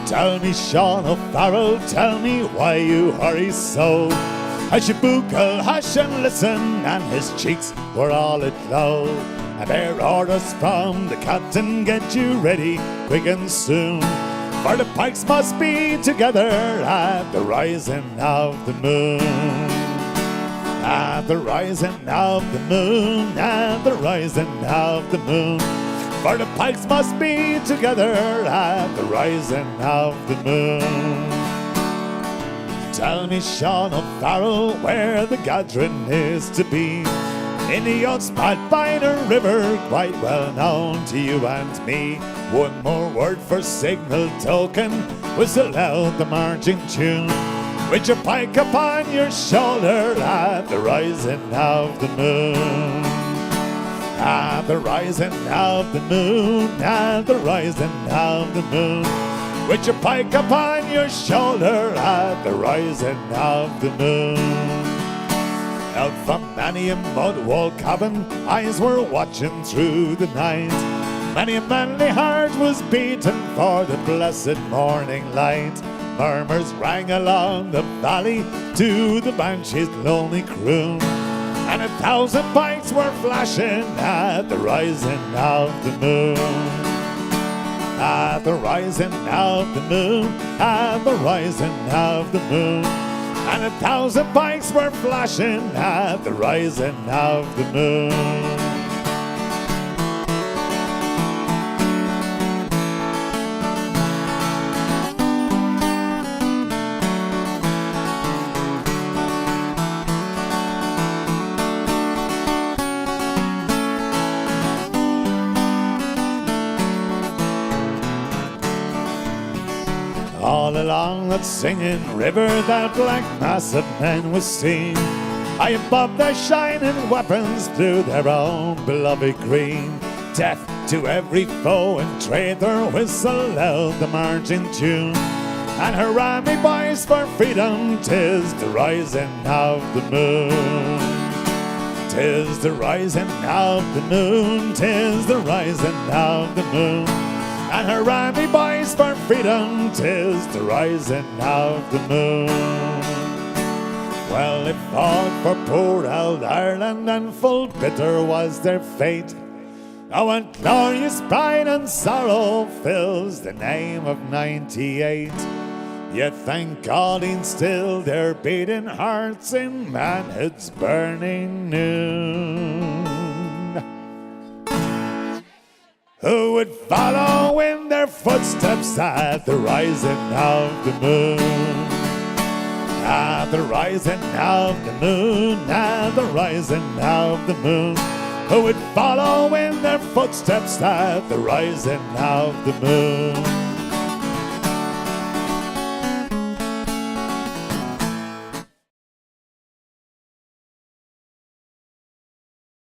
Tell me, Sean O'Farrell, tell me why you hurry so. As you buckle, hush and listen, and his cheeks were all aglow. And bear orders from the captain, get you ready quick and soon. For the pikes must be together at the rising of the moon. At the rising of the moon, at the rising of the moon. For the pikes must be together at the rising of the moon. Tell me, Sean O'Farrell, where the gathering is to be. In the old spot by the river, quite well known to you and me. One more word for signal token, whistle out the marching tune. With your pike upon your shoulder at the rising of the moon. At the rising of the moon, at the rising of the moon. With your pike upon your shoulder at the rising of the moon. Out from many a mud wall cabin, eyes were watching through the night. Many a manly heart was beating for the blessed morning light. Murmurs rang along the valley to the banshee's lonely croon. And 1,000 pikes were flashing at the rising of the moon. At the rising of the moon, at the rising of the moon. And 1,000 pikes were flashing at the rising of the moon. All along that singing river, that black mass of men was seen. High above their shining weapons flew their own beloved green. Death to every foe and traitor, whistle out the marching tune. And hurrah me boys for freedom, 'tis the rising of the moon. 'Tis the rising of the moon, 'tis the rising of the moon. And hurrah me boys for freedom, 'tis the rising of the moon. Well, they fought for poor old Ireland, and full bitter was their fate. Oh, and glorious pride and sorrow fills the name of 98. Yet thank God instilled their beating hearts in manhood's burning noon. Who would follow in their footsteps at the rising of the moon? At the rising of the moon, at the rising of the moon. Who would follow in their footsteps at the rising of the moon?